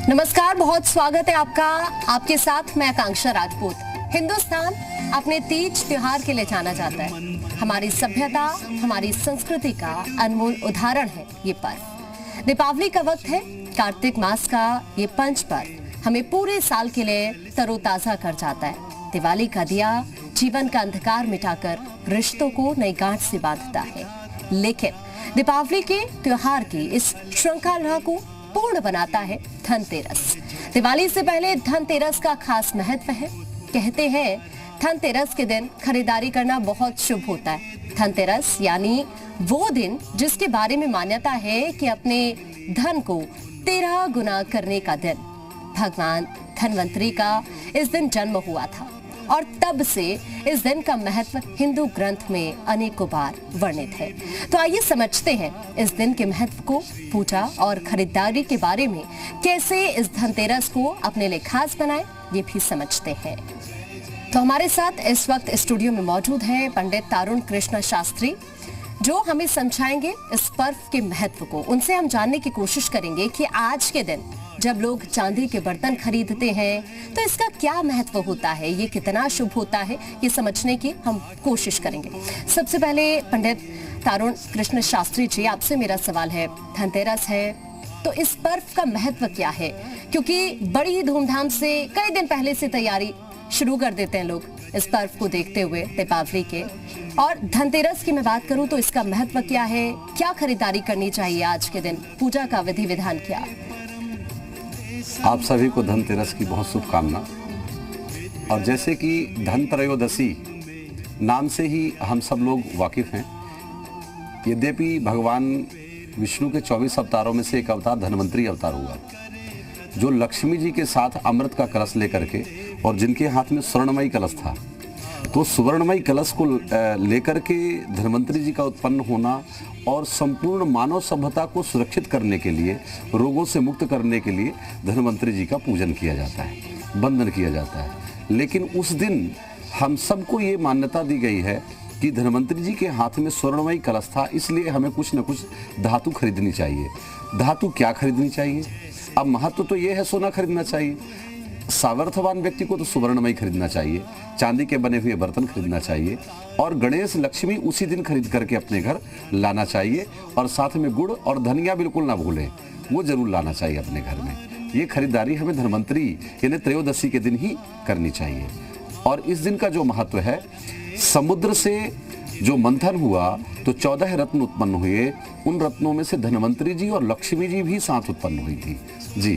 नमस्कार, बहुत स्वागत है आपका। आपके साथ मैं आकांक्षा राजपूत। हिंदुस्तान अपने तीज त्योहार के लिए जाना जाता है। हमारी सभ्यता, हमारी संस्कृति का अनमोल उदाहरण है ये पर्व। दीपावली का वक्त है। कार्तिक मास का ये पंच पर्व हमें पूरे साल के लिए तरोताजा कर जाता है। दिवाली का दिया जीवन का अंधकार मिटाकर रिश्तों को नई गांठ से बांधता है। लेकिन दीपावली के त्योहार की इस श्रृंखला को पूर्ण बनाता है धनतेरस। दिवाली से पहले धनतेरस का खास महत्व है। कहते हैं धनतेरस के दिन खरीदारी करना बहुत शुभ होता है। धनतेरस यानी वो दिन जिसके बारे में मान्यता है कि अपने धन को 13 गुना करने का दिन। भगवान धन्वंतरी का इस दिन जन्म हुआ था और तब से इस दिन का महत्व हिंदू ग्रंथ में अनेकों बार वर्णित है। तो आइए समझते हैं इस दिन के महत्व को, पूजा और खरीदारी के बारे में कैसे इस धनतेरस को अपने लिए खास बनाएं, ये भी समझते हैं। तो हमारे साथ इस वक्त स्टूडियो में मौजूद हैं पंडित तारुण कृष्ण शास्त्री, जो हमें समझाएंगे इस पर्व के महत्व को। उनसे हम जानने की कोशिश करेंगे कि आज के दिन जब लोग चांदी के बर्तन खरीदते हैं तो इसका क्या महत्व होता है, ये कितना शुभ होता है, ये समझने की हम कोशिश करेंगे। सबसे पहले पंडित तारुण कृष्ण शास्त्री जी, आपसे मेरा सवाल है, धनतेरस है तो इस पर्व का महत्व क्या है? क्योंकि बड़ी धूमधाम से कई दिन पहले से तैयारी शुरू कर देते हैं लोग इस पर्व को देखते हुए, दीपावली के। और धनतेरस की मैं बात करूं तो इसका महत्व क्या है, क्या खरीदारी करनी चाहिए आज के दिन, पूजा का विधि विधान क्या? आप सभी को धनतेरस की बहुत शुभकामना। और जैसे कि धनत्रयोदशी नाम से ही हम सब लोग वाकिफ हैं, यद्यपि भगवान विष्णु के 24 अवतारों में से एक अवतार धन्वंतरी अवतार हुआ, जो लक्ष्मी जी के साथ अमृत का कलश लेकर के और जिनके हाथ में स्वर्णमयी कलश था, तो स्वर्णमयी कलश को लेकर के धन्वंतरी जी का उत्पन्न होना और संपूर्ण मानव सभ्यता को सुरक्षित करने के लिए, रोगों से मुक्त करने के लिए धन्वंतरी जी का पूजन किया जाता है, वंदन किया जाता है। लेकिन उस दिन हम सबको ये मान्यता दी गई है कि धन्वंतरी जी के हाथ में स्वर्णमयी कलश था, इसलिए हमें कुछ न कुछ धातु खरीदनी चाहिए। धातु क्या खरीदनी चाहिए? अब महत्व तो ये है सोना खरीदना चाहिए, सामर्थ्यवान व्यक्ति को तो सुवर्णमयी खरीदना चाहिए, चांदी के बने हुए बर्तन खरीदना चाहिए और गणेश लक्ष्मी उसी दिन खरीद करके अपने घर लाना चाहिए। और साथ में गुड़ और धनिया बिल्कुल ना भूलें, वो जरूर लाना चाहिए अपने घर में। ये खरीदारी हमें धन्वंतरी यानी त्रयोदशी के दिन ही करनी चाहिए। और इस दिन का जो महत्व है, समुद्र से जो मंथन हुआ तो 14 रत्न उत्पन्न हुए। उन रत्नों में से धन्वंतरी जी और लक्ष्मी जी भी साथ उत्पन्न हुई थी जी।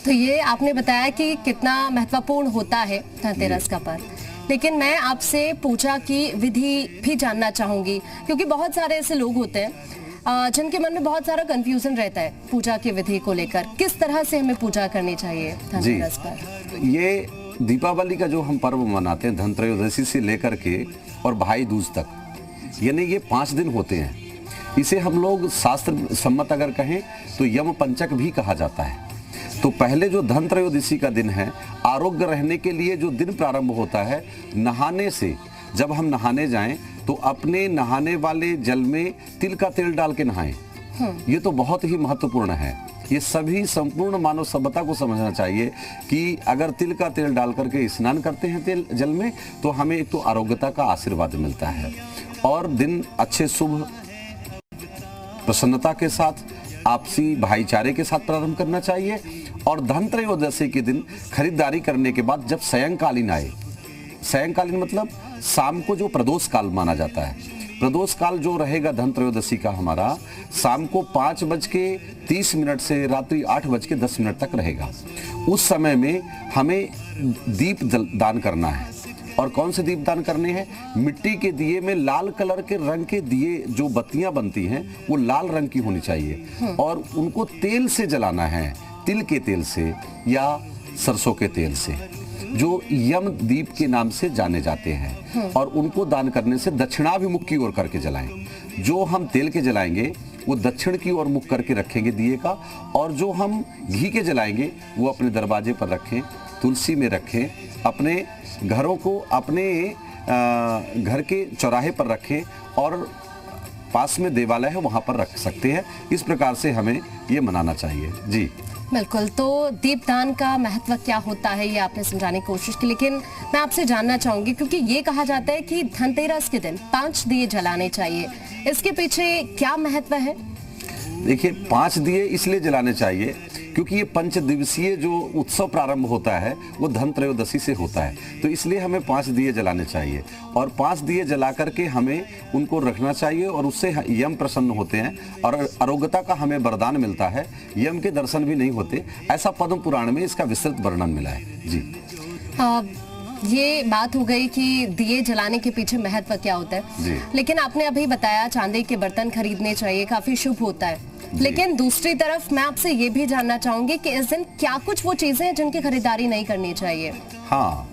तो ये आपने बताया कि कितना महत्वपूर्ण होता है धनतेरस का पर्व, लेकिन मैं आपसे पूजा की विधि भी जानना चाहूंगी, क्योंकि बहुत सारे ऐसे लोग होते हैं जिनके मन में बहुत सारा कंफ्यूजन रहता है पूजा की विधि को लेकर। किस तरह से हमें पूजा करनी चाहिए धनतेरस पर? ये दीपावली का जो हम पर्व मनाते हैं, धनत्रयोदशी से लेकर के और भाई दूज तक, यानी ये 5 दिन होते हैं। इसे हम लोग शास्त्र सम्मत अगर कहें तो यम पंचक भी कहा जाता है। तो पहले जो धनत्रयोदशी का दिन है, आरोग्य रहने के लिए जो दिन प्रारंभ होता है नहाने से। जब हम नहाने जाएं तो अपने नहाने वाले जल में तिल का तेल डाल के नहाएं। ये तो बहुत ही महत्वपूर्ण है। ये सभी संपूर्ण मानव सभ्यता को समझना चाहिए कि अगर तिल का तेल डाल करके स्नान करते हैं तेल जल में, तो हमें एक तो आरोग्यता का आशीर्वाद मिलता है और दिन अच्छे शुभ प्रसन्नता के साथ, आपसी भाईचारे के साथ प्रारंभ करना चाहिए। और धनत्रयोदशी के दिन खरीदारी करने के बाद जब सायंकालीन आए, सायंकालीन मतलब शाम को जो प्रदोष काल माना जाता है, प्रदोष काल जो रहेगा धनत्रयोदशी का हमारा, शाम को 5:30 से रात्रि 8:10 तक रहेगा। उस समय में हमें दीप दान करना है। और कौन से दीप दान करने हैं? मिट्टी के दिए में लाल कलर के रंग के दिए, जो बत्तियां बनती हैं वो लाल रंग की होनी चाहिए और उनको तेल से जलाना है, तिल के तेल से या सरसों के तेल से, जो यम दीप के नाम से जाने जाते हैं। और उनको दान करने से दक्षिणाभिमुख की ओर करके जलाएं। जो हम तेल के जलाएंगे वो दक्षिण की ओर मुख करके रखेंगे दिए का, और जो हम घी के जलाएंगे वो अपने दरवाजे पर रखें, तुलसी में रखें, अपने घरों को अपने घर के चौराहे पर रखें और पास में देवालय है वहाँ पर रख सकते हैं। इस प्रकार से हमें ये मनाना चाहिए जी। बिल्कुल, तो दीपदान का महत्व क्या होता है ये आपने समझाने की कोशिश की, लेकिन मैं आपसे जानना चाहूंगी क्योंकि ये कहा जाता है कि धनतेरस के दिन 5 दिए जलाने चाहिए, इसके पीछे क्या महत्व है? देखिए, 5 दिए इसलिए जलाने चाहिए क्योंकि ये 5 दिवसीय जो उत्सव प्रारंभ होता है वो धन त्रयोदशी से होता है, तो इसलिए हमें 5 दिए जलाने चाहिए और 5 दिए जला करके हमें उनको रखना चाहिए और उससे यम प्रसन्न होते हैं और अरोगता का हमें वरदान मिलता है, यम के दर्शन भी नहीं होते, ऐसा पद्म पुराण में इसका विस्तृत वर्णन मिला है। जी ये बात हो गई कि दिए जलाने के पीछे महत्व क्या होता है, लेकिन आपने अभी बताया चांदी के बर्तन खरीदने चाहिए, काफी शुभ होता है, लेकिन दूसरी तरफ मैं आपसे ये भी जानना चाहूंगी कि इस दिन क्या कुछ वो चीजें हैं जिनकी खरीदारी नहीं करनी चाहिए? हाँ,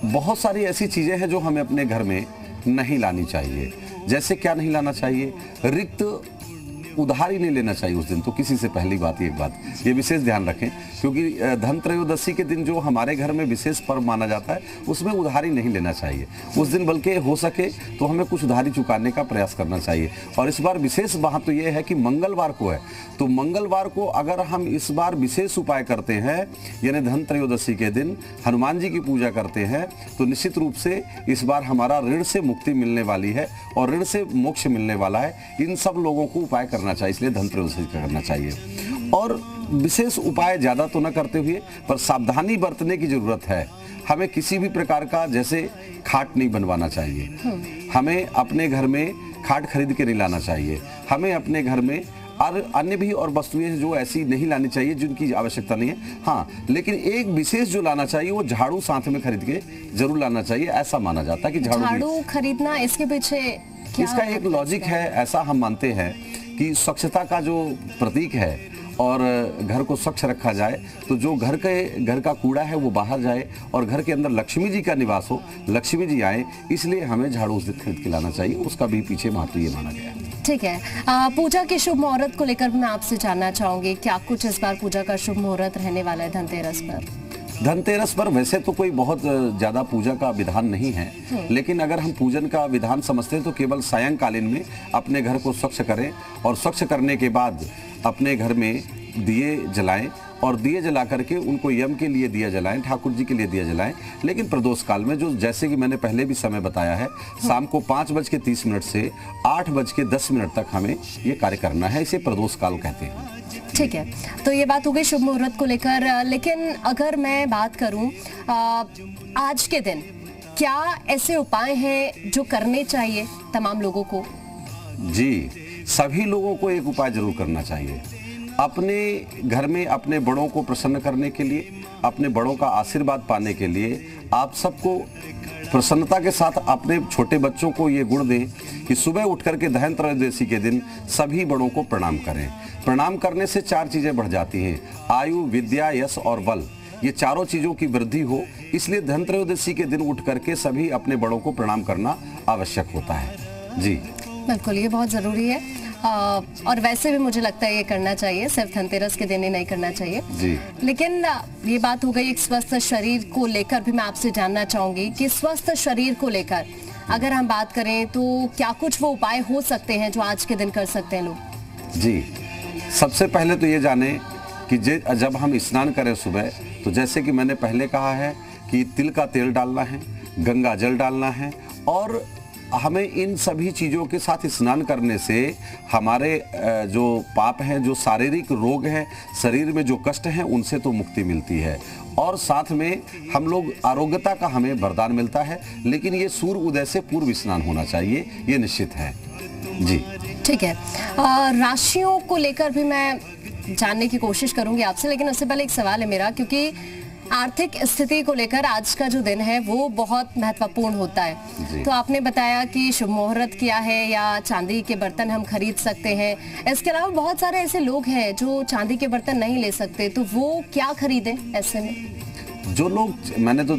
बहुत सारी ऐसी चीजें हैं जो हमें अपने घर में नहीं लानी चाहिए। जैसे क्या नहीं लाना चाहिए? रिक्त उधारी नहीं लेना चाहिए उस दिन, तो किसी से पहली बात ये विशेष ध्यान रखें क्योंकि धन त्रयोदशी के दिन जो हमारे घर में विशेष पर्व माना जाता है उसमें उधारी नहीं लेना चाहिए उस दिन, बल्कि हो सके तो हमें कुछ उधारी चुकाने का प्रयास करना चाहिए। और इस बार विशेष बात तो ये है कि मंगलवार को है, तो मंगलवार को अगर हम इस बार विशेष उपाय करते हैं यानी धन त्रयोदशी के दिन हनुमान जी की पूजा करते हैं तो निश्चित रूप से इस बार हमारा ऋण से मुक्ति मिलने वाली है और ऋण से मोक्ष मिलने वाला है। इन सब लोगों को उपाय करना चाहिए, इसलिए धन त्रयोदशी करना चाहिए और विशेष उपाय ज्यादा तो न करते हुए पर सावधानी बरतने की जरूरत है। हमें किसी भी प्रकार का जैसे खाट नहीं बनवाना चाहिए, हमें अपने घर में खाट खरीद के नहीं लाना चाहिए, हमें अपने घर में और अन्य भी और वस्तुएं जो ऐसी नहीं लानी चाहिए जिनकी आवश्यकता नहीं है। हाँ, लेकिन एक विशेष जो लाना चाहिए वो झाड़ू साथ में खरीद के जरूर लाना चाहिए। ऐसा माना जाता है कि झाड़ू खरीदना, इसके पीछे क्या इसका एक लॉजिक है। ऐसा हम मानते हैं कि स्वच्छता का जो प्रतीक है और घर को स्वच्छ रखा जाए तो जो घर का कूड़ा है वो बाहर जाए और घर के अंदर लक्ष्मी जी का निवास हो, लक्ष्मी जी आए, इसलिए हमें झाड़ू उस दिन खरीद के लाना चाहिए। उसका भी पीछे महत्व ये माना गया है। ठीक है, पूजा के शुभ मुहूर्त को लेकर मैं आपसे जानना चाहूंगी, क्या कुछ इस बार पूजा का शुभ मुहूर्त रहने वाला है धनतेरस पर? धनतेरस पर वैसे तो कोई बहुत ज्यादा पूजा का विधान नहीं है, लेकिन अगर हम पूजन का विधान समझते हैं तो केवल सायंकालीन में अपने घर को स्वच्छ करें और स्वच्छ करने के बाद अपने घर में दिए जलाएं और दिए जला करके उनको यम के लिए दिया जलाएं, ठाकुर जी के लिए दिया जलाएं। लेकिन प्रदोष काल में जो जैसे कि मैंने पहले भी समय बताया है, शाम को 5:30 से 8:10 तक हमें ये कार्य करना है, इसे प्रदोष काल कहते हैं। ठीक है, तो ये बात हो गई शुभ मुहूर्त को लेकर, लेकिन अगर मैं बात करूं आज के दिन क्या ऐसे उपाय हैं जो करने चाहिए तमाम लोगों को? जी, सभी लोगों को एक उपाय जरूर करना चाहिए। अपने घर में अपने बड़ों को प्रसन्न करने के लिए, अपने बड़ों का आशीर्वाद पाने के लिए आप सबको प्रसन्नता के साथ अपने छोटे बच्चों को ये गुण दें कि सुबह उठ करके धन त्रयोदशी के दिन सभी बड़ों को प्रणाम करें। प्रणाम करने से 4 चीजें बढ़ जाती हैं, आयु, विद्या, यश और बल। ये चारों चीजों की वृद्धि हो, इसलिए धन त्रयोदशी के दिन उठ करके सभी अपने बड़ों को प्रणाम करना आवश्यक होता है। जी बिल्कुल, ये बहुत जरूरी है और वैसे भी मुझे लगता है ये करना चाहिए, सिर्फ धनतेरस के दिन ही नहीं करना चाहिए जी। लेकिन ये बात हो गई एक स्वस्थ शरीर को लेकर भी मैं आपसे जानना चाहूंगी कि स्वस्थ शरीर को लेकर अगर हम बात करें तो क्या कुछ वो उपाय हो सकते हैं जो आज के दिन कर सकते हैं लोग? जी, सबसे पहले तो ये जाने कि जब हम स्नान करें सुबह, तो जैसे कि मैंने पहले कहा है कि तिल का तेल डालना है, गंगा जल डालना है और हमें इन सभी चीज़ों के साथ स्नान करने से हमारे जो पाप हैं, जो शारीरिक रोग हैं, शरीर में जो कष्ट हैं, उनसे तो मुक्ति मिलती है और साथ में हम लोग आरोग्यता का हमें वरदान मिलता है। लेकिन ये सूर्य उदय से पूर्व स्नान होना चाहिए, ये निश्चित है। जी ठीक है, राशियों को लेकर भी मैं जानने की कोशिश करूंगी आपसे, लेकिन उससे पहले एक सवाल है मेरा, क्योंकि आर्थिक स्थिति को लेकर आज का जो दिन है वो बहुत महत्वपूर्ण होता है। तो आपने बताया कि शुभ मुहूर्त किया है या चांदी के बर्तन हम खरीद सकते हैं, इसके अलावा बहुत सारे ऐसे लोग हैं जो चांदी के बर्तन नहीं ले सकते, तो वो क्या खरीदें ऐसे में? जो लोग, मैंने तो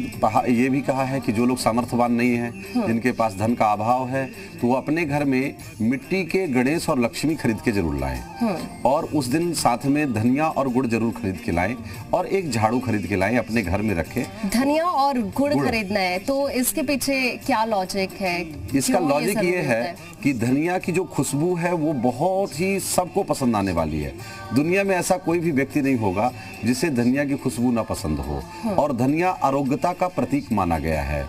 ये भी कहा है कि जो लोग सामर्थ्यवान नहीं हैं, जिनके पास धन का अभाव है, तो वो अपने घर में मिट्टी के गणेश और लक्ष्मी खरीद के जरूर लाएं और उस दिन साथ में धनिया और गुड़ जरूर खरीद के लाएं और एक झाड़ू खरीद के लाएं, अपने घर में रखें। धनिया और गुड़ खरीदना है, तो इसके पीछे क्या लॉजिक है? इसका लॉजिक ये है कि धनिया की जो खुशबू है वो बहुत ही सबको पसंद आने वाली है। दुनिया में ऐसा कोई भी व्यक्ति नहीं होगा जिसे धनिया की खुशबू ना पसंद हो। और धनिया आरोग्यता का प्रतीक माना गया है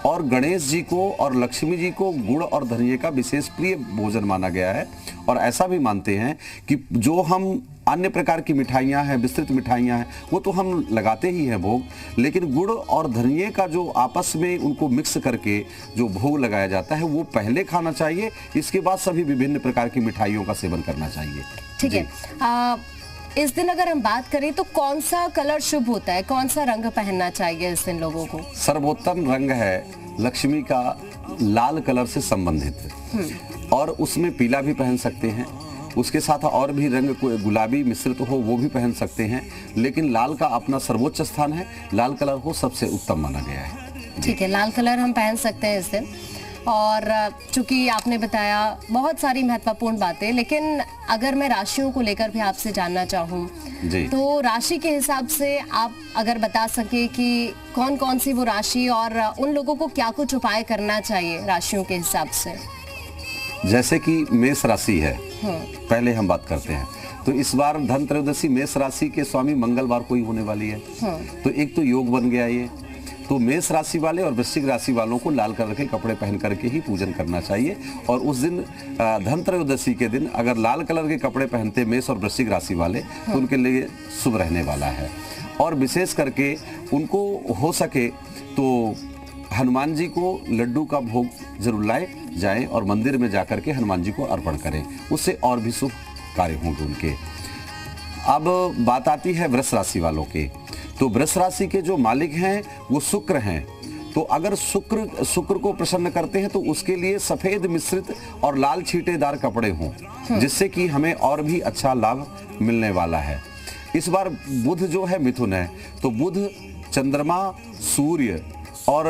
और गणेश जी को और लक्ष्मी जी को गुड़ और धनिये का विशेष प्रिय भोजन माना गया है। और ऐसा भी मानते हैं कि जो हम अन्य प्रकार की मिठाइयाँ हैं, विस्तृत मिठाइयाँ हैं, वो तो हम लगाते ही हैं भोग, लेकिन गुड़ और धनिये का जो आपस में उनको मिक्स करके जो भोग लगाया जाता है वो पहले खाना चाहिए, इसके बाद सभी विभिन्न प्रकार की मिठाइयों का सेवन करना चाहिए। ठीक है। इस दिन अगर हम बात करें तो कौन सा कलर शुभ होता है, कौन सा रंग पहनना चाहिए इस दिन लोगों को? सर्वोत्तम रंग है लक्ष्मी का लाल कलर से संबंधित और उसमें पीला भी पहन सकते हैं, उसके साथ और भी रंग गुलाबी मिश्रित हो वो भी पहन सकते हैं, लेकिन लाल का अपना सर्वोच्च स्थान है, लाल कलर हो सबसे उत्तम माना गया है। ठीक है, लाल कलर हम पहन सकते हैं इस दिन। और चूंकि आपने बताया बहुत सारी महत्वपूर्ण बातें, लेकिन अगर मैं राशियों को लेकर भी आपसे जानना चाहूँ तो राशि के हिसाब से आप अगर बता सके कि कौन कौन सी वो राशि और उन लोगों को क्या कुछ उपाय करना चाहिए राशियों के हिसाब से। जैसे कि मेष राशि है, पहले हम बात करते हैं, तो इस बार धन त्रयोदशी मेष राशि के स्वामी मंगलवार को ही होने वाली है। तो एक तो योग बन गया ये, तो मेष राशि वाले और वृश्चिक राशि वालों को लाल कलर के कपड़े पहन करके ही पूजन करना चाहिए। और उस दिन धन त्रयोदशी के दिन अगर लाल कलर के कपड़े पहनते मेष और वृश्चिक राशि वाले तो उनके लिए शुभ रहने वाला है। और विशेष करके उनको हो सके तो हनुमान जी को लड्डू का भोग जरूर लाए जाएं और मंदिर में जाकर के हनुमान जी को अर्पण करें, उससे और भी शुभ कार्य होंगे उनके। अब बात आती है वृष राशि वालों के, तो वृष राशि के जो मालिक हैं वो शुक्र हैं, तो अगर शुक्र को प्रसन्न करते हैं तो उसके लिए सफेद मिश्रित और लाल छींटेदार कपड़े हों, जिससे कि हमें और भी अच्छा लाभ मिलने वाला है। इस बार बुध जो है मिथुन है, तो बुध, चंद्रमा, सूर्य और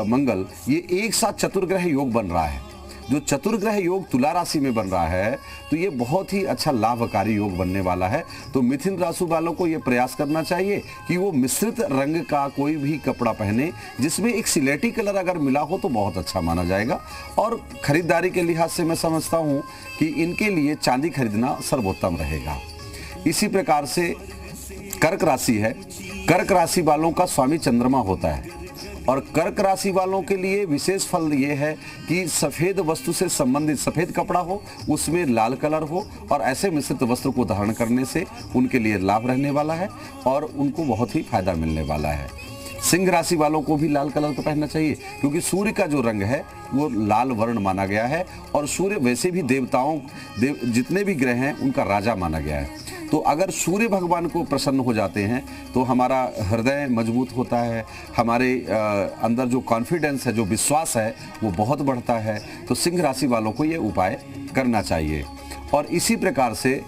मंगल ये एक साथ चतुर्ग्रह योग बन रहा है। जो चतुर्ग्रह योग तुला राशि में बन रहा है तो ये बहुत ही अच्छा लाभकारी योग बनने वाला है। तो मिथुन राशि वालों को ये प्रयास करना चाहिए कि वो मिश्रित रंग का कोई भी कपड़ा पहने जिसमें एक सिलेटी कलर अगर मिला हो तो बहुत अच्छा माना जाएगा। और खरीदारी के लिहाज से मैं समझता हूँ कि इनके लिए चांदी खरीदना सर्वोत्तम रहेगा। इसी प्रकार से कर्क राशि है, कर्क राशि वालों का स्वामी चंद्रमा होता है और कर्क राशि वालों के लिए विशेष फल ये है कि सफ़ेद वस्तु से संबंधित सफ़ेद कपड़ा हो, उसमें लाल कलर हो और ऐसे मिश्रित वस्त्र को धारण करने से उनके लिए लाभ रहने वाला है और उनको बहुत ही फायदा मिलने वाला है। सिंह राशि वालों को भी लाल कलर का पहनना चाहिए क्योंकि सूर्य का जो रंग है वो लाल वर्ण माना गया है और सूर्य वैसे भी जितने भी ग्रह हैं उनका राजा माना गया है। तो अगर सूर्य भगवान को प्रसन्न हो जाते हैं तो हमारा हृदय मजबूत होता है, हमारे अंदर जो कॉन्फिडेंस है, जो विश्वास है वो बहुत बढ़ता है। तो सिंह राशि वालों को ये उपाय करना चाहिए। और इसी प्रकार से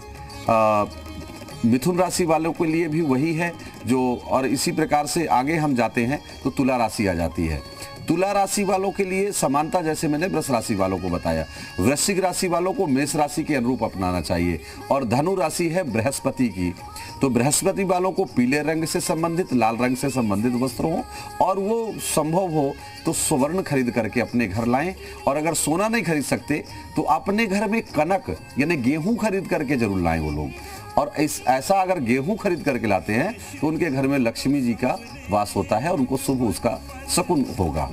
मिथुन राशि वालों के लिए भी वही है जो, और इसी प्रकार से आगे हम जाते हैं तो तुला राशि आ जाती है। तुला राशि वालों के लिए समानता जैसे मैंने वृष राशि वालों को बताया, वृश्चिक राशि वालों को मेष राशि के अनुरूप अपनाना चाहिए। और धनु राशि है बृहस्पति की, तो बृहस्पति वालों को पीले रंग से संबंधित, लाल रंग से संबंधित वस्त्र हो और वो संभव हो तो स्वर्ण खरीद करके अपने घर लाएं। और अगर सोना नहीं खरीद सकते तो अपने घर में कनक यानी गेहूं खरीद करके जरूर लाएं वो लोग। और ऐसा अगर गेहूं खरीद करके लाते हैं तो उनके घर में लक्ष्मी जी का वास होता है और उनको शुभ उसका शकुन होगा।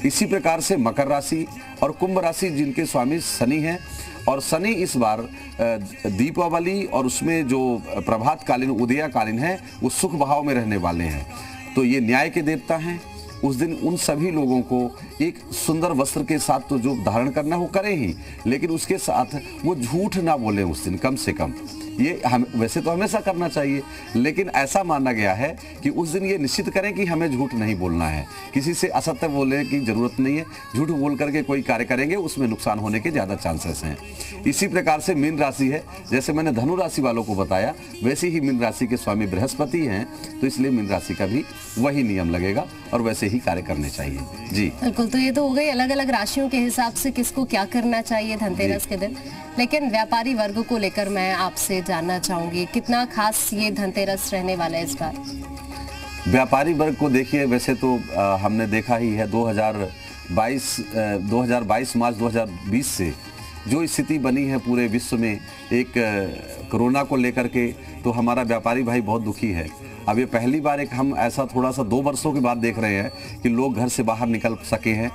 इसी प्रकार से मकर राशि और कुंभ राशि जिनके स्वामी शनि हैं, और शनि इस बार दीपावली और उसमें जो प्रभातकालीन उदयकालीन है वो सुख भाव में रहने वाले हैं। तो ये न्याय के देवता हैं। उस दिन उन सभी लोगों को एक सुंदर वस्त्र के साथ तो जो धारण करना वो करें ही, लेकिन उसके साथ वो झूठ ना बोले उस दिन कम से कम। ये हम वैसे तो हमेशा करना चाहिए, लेकिन ऐसा माना गया है कि उस दिन ये निश्चित करें कि हमें झूठ नहीं बोलना है, किसी से असत्य बोलने की जरूरत नहीं है। झूठ बोल करके कोई कार्य करेंगे उसमें नुकसान होने के ज़्यादा चांसेस हैं। इसी प्रकार से मीन राशि है, जैसे मैंने धनु राशि वालों को बताया वैसे ही मीन राशि के स्वामी बृहस्पति हैं, तो इसलिए मीन राशि का भी वही नियम लगेगा और वैसे ही कार्य करने चाहिए। जी बिल्कुल, तो ये तो हो गई अलग अलग राशियों के हिसाब से किसको क्या करना चाहिए धनतेरस के दिन। लेकिन व्यापारी वर्ग को लेकर मैं आपसे जानना चाहूंगी, कितना खास ये धनतेरस रहने वाला है इस बार? व्यापारी वर्ग को देखिए, वैसे तो हमने देखा ही है 2022 मार्च 2020 से जो स्थिति बनी है पूरे विश्व में एक कोरोना को लेकर के, तो हमारा व्यापारी भाई बहुत दुखी है। अब ये पहली बार एक हम ऐसा थोड़ा सा 2 वर्षों के बाद देख रहे हैं कि लोग घर से बाहर निकल सके हैं।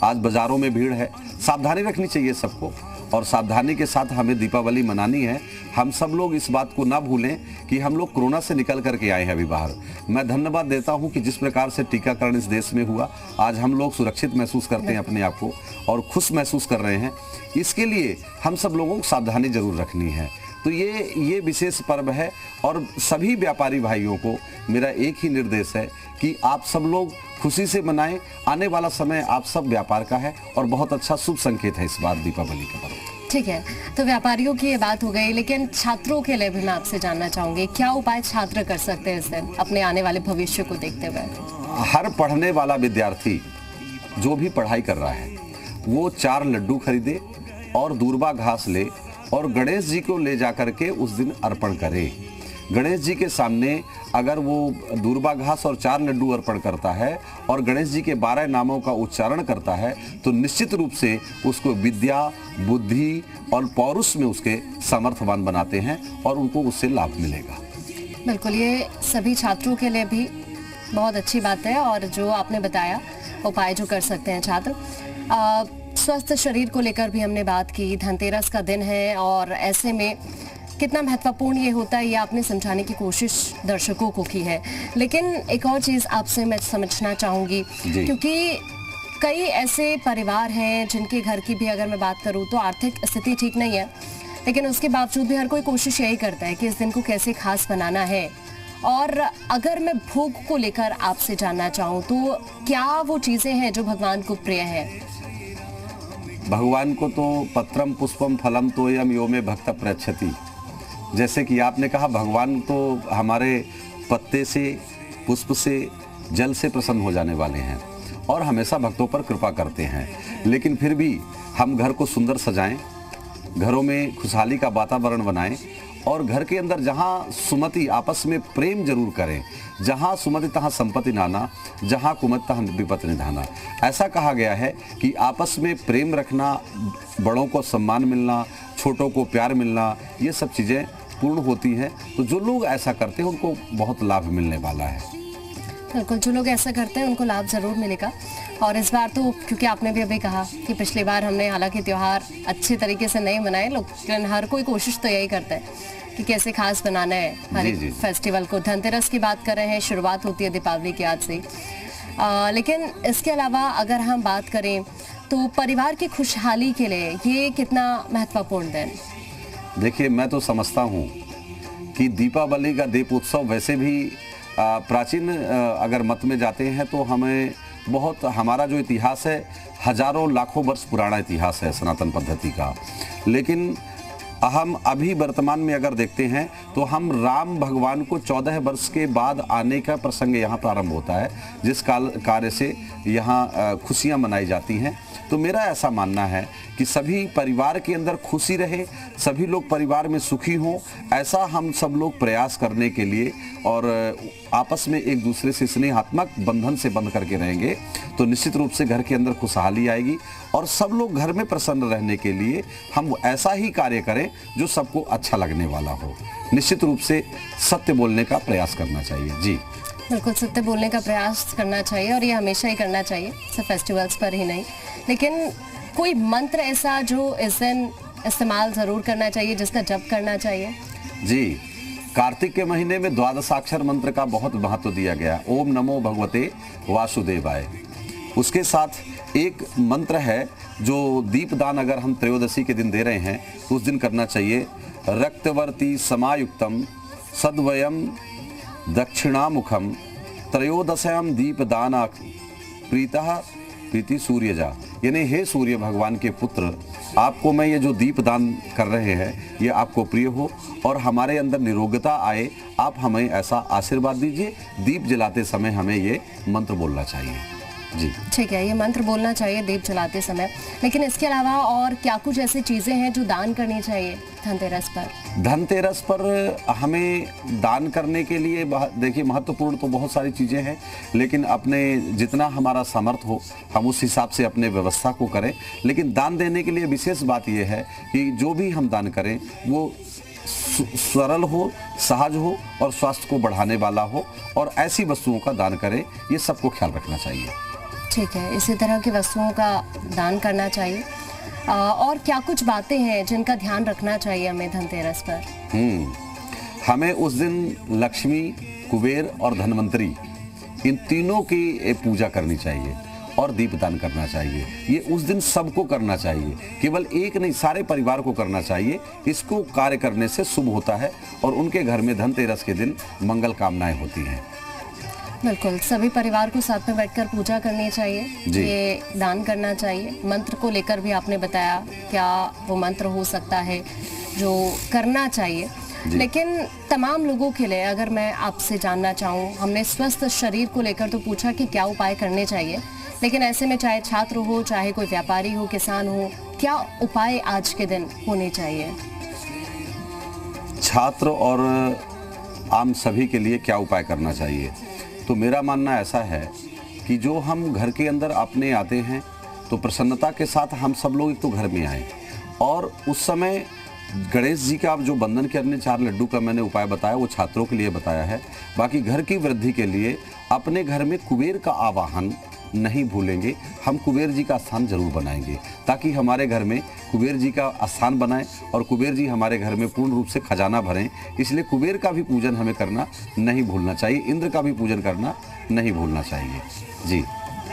आज बाज़ारों में भीड़ है, सावधानी रखनी चाहिए सबको और सावधानी के साथ हमें दीपावली मनानी है। हम सब लोग इस बात को ना भूलें कि हम लोग कोरोना से निकल करके आए हैं अभी बाहर। मैं धन्यवाद देता हूं कि जिस प्रकार से टीकाकरण इस देश में हुआ, आज हम लोग सुरक्षित महसूस करते हैं अपने आप को और खुश महसूस कर रहे हैं। इसके लिए हम सब लोगों को सावधानी जरूर रखनी है। तो ये विशेष पर्व है और सभी व्यापारी भाइयों को मेरा एक ही निर्देश है कि आप सब लोग खुशी से मनाएं। आने वाला समय आप सब व्यापार का है और बहुत अच्छा शुभ संकेत है इस बार दीपावली का पर्व। ठीक है, तो व्यापारियों की ये बात हो गई, लेकिन छात्रों के लिए भी मैं आपसे जानना चाहूंगी, क्या उपाय छात्र कर सकते हैं इस दिन अपने आने वाले भविष्य को देखते हुए? हर पढ़ने वाला विद्यार्थी जो भी पढ़ाई कर रहा है वो 4 लड्डू खरीदे और दूर्वा घास ले और गणेश जी को ले जाकर के उस दिन अर्पण करे। गणेश जी के सामने अगर वो दूर्वा घास और 4 लड्डू अर्पण करता है और गणेश जी के 12 नामों का उच्चारण करता है तो निश्चित रूप से उसको विद्या, बुद्धि और पौरुष में उसके सामर्थ्यवान बनाते हैं और उनको उससे लाभ मिलेगा। बिल्कुल, ये सभी छात्रों के लिए भी बहुत अच्छी बात है और जो आपने बताया उपाय जो कर सकते हैं छात्र। स्वस्थ शरीर को लेकर भी हमने बात की, धनतेरस का दिन है और ऐसे में कितना महत्वपूर्ण ये होता है ये आपने समझाने की कोशिश दर्शकों को की है। लेकिन एक और चीज़ आपसे मैं समझना चाहूँगी, क्योंकि कई ऐसे परिवार हैं जिनके घर की भी अगर मैं बात करूँ तो आर्थिक स्थिति ठीक नहीं है, लेकिन उसके बावजूद भी हर कोई कोशिश यही करता है कि इस दिन को कैसे खास बनाना है। और अगर मैं भोग को लेकर आपसे जानना चाहूँ तो क्या वो चीज़ें हैं जो भगवान को प्रिय है? भगवान को तो पत्रम पुष्पम फलम तोयम यो में भक्त प्रच्छति, जैसे कि आपने कहा भगवान तो हमारे पत्ते से, पुष्प से, जल से प्रसन्न हो जाने वाले हैं और हमेशा भक्तों पर कृपा करते हैं। लेकिन फिर भी हम घर को सुंदर सजाएं, घरों में खुशहाली का वातावरण बनाएं और घर के अंदर जहाँ सुमति आपस में प्रेम जरूर करें। जहाँ सुमति तहाँ संपत्ति नाना, जहाँ कुमति तहाँ विपत्ति निधाना। ऐसा कहा गया है कि आपस में प्रेम रखना, बड़ों को सम्मान मिलना, छोटों को प्यार मिलना, ये सब चीज़ें पूर्ण होती हैं। तो जो लोग ऐसा करते हैं उनको बहुत लाभ मिलने वाला है। बिल्कुल, जो लोग ऐसा करते हैं उनको लाभ ज़रूर मिलेगा। और इस बार तो क्योंकि आपने भी अभी कहा कि पिछली बार हमने हालांकि त्यौहार अच्छे तरीके से नहीं मनाए, लेकिन हर कोई कोशिश तो यही करता है कि कैसे खास बनाना है हर एक फेस्टिवल को। धनतेरस की बात कर रहे हैं, शुरुआत होती है दीपावली की आज से। लेकिन इसके अलावा अगर हम बात करें तो परिवार की खुशहाली के लिए ये कितना महत्वपूर्ण दिन? देखिए, मैं तो समझता हूँ कि दीपावली का दीपोत्सव वैसे भी प्राचीन अगर मत में जाते हैं तो हमें बहुत, हमारा जो इतिहास है हजारों लाखों वर्ष पुराना इतिहास है सनातन पद्धति का। लेकिन हम अभी वर्तमान में अगर देखते हैं तो हम राम भगवान को 14 वर्ष के बाद आने का प्रसंग यहाँ प्रारंभ होता है, जिस कार्य से यहाँ खुशियाँ मनाई जाती हैं। तो मेरा ऐसा मानना है कि सभी परिवार के अंदर खुशी रहे, सभी लोग परिवार में सुखी हों, ऐसा हम सब लोग प्रयास करने के लिए और आपस में एक दूसरे से स्नेहात्मक बंधन से बंध करके रहेंगे तो निश्चित रूप से घर के अंदर खुशहाली आएगी और सब लोग घर में प्रसन्न रहने के लिए हम ऐसा ही कार्य करें जो सबको अच्छा लगने वाला हो। निश्चित रूप से सत्य बोलने का प्रयास करना चाहिए। जी बिल्कुल, सत्य बोलने का प्रयास करना चाहिए और ये हमेशा ही करना चाहिए, सिर्फ फेस्टिवल्स पर ही नहीं। लेकिन कोई मंत्र ऐसा जो इस दिन इस्तेमाल ज़रूर करना चाहिए, जिसका जप करना चाहिए? जी, कार्तिक के महीने में 12 मंत्र का बहुत महत्व दिया गया। ओम नमो भगवते वासुदेवाय। उसके साथ एक मंत्र है जो दीपदान अगर हम त्रयोदशी के दिन दे रहे हैं तो उस दिन करना चाहिए। रक्तवर्ती समायुक्तम सद्वयम दक्षिणामुखम त्रयोदशयम दीपदाना प्रीतः प्रीति सूर्यजा। यानी हे सूर्य भगवान के पुत्र, आपको मैं ये जो दीप दान कर रहे हैं ये आपको प्रिय हो और हमारे अंदर निरोगता आए, आप हमें ऐसा आशीर्वाद दीजिए। दीप जलाते समय हमें ये मंत्र बोलना चाहिए। जी ठीक है, ये मंत्र बोलना चाहिए दीप जलाते समय। लेकिन इसके अलावा और क्या कुछ ऐसी चीजें हैं जो दान करनी चाहिए धनतेरस पर? धनतेरस पर हमें दान करने के लिए देखिए महत्वपूर्ण तो बहुत सारी चीज़ें हैं, लेकिन अपने जितना हमारा सामर्थ्य हो हम उस हिसाब से अपने व्यवस्था को करें। लेकिन दान देने के लिए विशेष बात यह है कि जो भी हम दान करें वो सरल हो, सहज हो और स्वास्थ्य को बढ़ाने वाला हो और ऐसी वस्तुओं का दान करें, ये सबको ख्याल रखना चाहिए। ठीक है, इसी तरह की वस्तुओं का दान करना चाहिए। और क्या कुछ बातें हैं जिनका ध्यान रखना चाहिए हमें धनतेरस पर? हमें उस दिन लक्ष्मी, कुबेर और धनवंतरी इन तीनों की पूजा करनी चाहिए और दीपदान करना चाहिए। ये उस दिन सबको करना चाहिए, केवल एक नहीं, सारे परिवार को करना चाहिए। इसको कार्य करने से शुभ होता है और उनके घर में धनतेरस के दिन मंगल कामनाएं होती हैं। बिल्कुल, सभी परिवार को साथ में बैठकर पूजा करनी चाहिए, ये दान करना चाहिए। मंत्र को लेकर भी आपने बताया क्या वो मंत्र हो सकता है जो करना चाहिए। लेकिन तमाम लोगों के लिए अगर मैं आपसे जानना चाहूँ, हमने स्वस्थ शरीर को लेकर तो पूछा कि क्या उपाय करने चाहिए, लेकिन ऐसे में चाहे छात्र हो, चाहे कोई व्यापारी हो, किसान हो, क्या उपाय आज के दिन होने चाहिए? छात्र और आम सभी के लिए क्या उपाय करना चाहिए? तो मेरा मानना ऐसा है कि जो हम घर के अंदर अपने आते हैं तो प्रसन्नता के साथ हम सब लोग एक तो घर में आए और उस समय गणेश जी का जो बंधन करने 4 लड्डू का मैंने उपाय बताया वो छात्रों के लिए बताया है। बाकी घर की वृद्धि के लिए अपने घर में कुबेर का आवाहन नहीं भूलेंगे। हम कुबेर जी का स्थान जरूर बनाएंगे ताकि हमारे घर में कुबेर जी का स्थान बनाएं और कुबेर जी हमारे घर में पूर्ण रूप से खजाना भरें। इसलिए कुबेर का भी पूजन हमें करना नहीं भूलना चाहिए, इंद्र का भी पूजन करना नहीं भूलना चाहिए। जी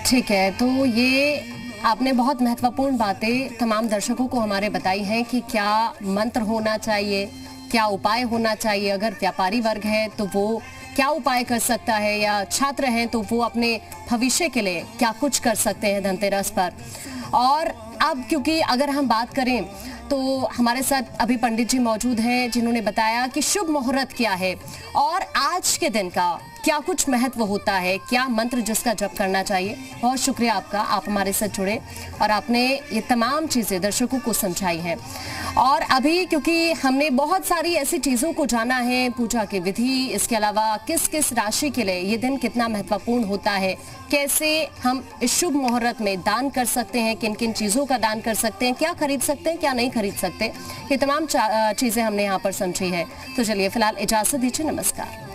ठीक है, तो ये आपने बहुत महत्वपूर्ण बातें तमाम दर्शकों को हमारे बताई हैं कि क्या मंत्र होना चाहिए, क्या उपाय होना चाहिए। अगर व्यापारी वर्ग है तो वो क्या उपाय कर सकता है, या छात्र हैं तो वो अपने भविष्य के लिए क्या कुछ कर सकते हैं धनतेरस पर। और अब क्योंकि अगर हम बात करें तो हमारे साथ अभी पंडित जी मौजूद हैं जिन्होंने बताया कि शुभ मुहूर्त क्या है और आज के दिन का क्या कुछ महत्व होता है, क्या मंत्र जिसका जप करना चाहिए। बहुत शुक्रिया आपका, आप हमारे साथ जुड़े और आपने ये तमाम चीज़ें दर्शकों को समझाई हैं। और अभी क्योंकि हमने बहुत सारी ऐसी चीज़ों को जाना है, पूजा की विधि, इसके अलावा किस किस राशि के लिए ये दिन कितना महत्वपूर्ण होता है, कैसे हम इस शुभ मुहूर्त में दान कर सकते हैं, किन किन चीज़ों का दान कर सकते हैं, क्या खरीद सकते हैं, क्या नहीं खरीद सकते, ये तमाम चीज़ें हमने यहाँ पर समझी है। तो चलिए फिलहाल इजाज़त दीजिए, नमस्कार।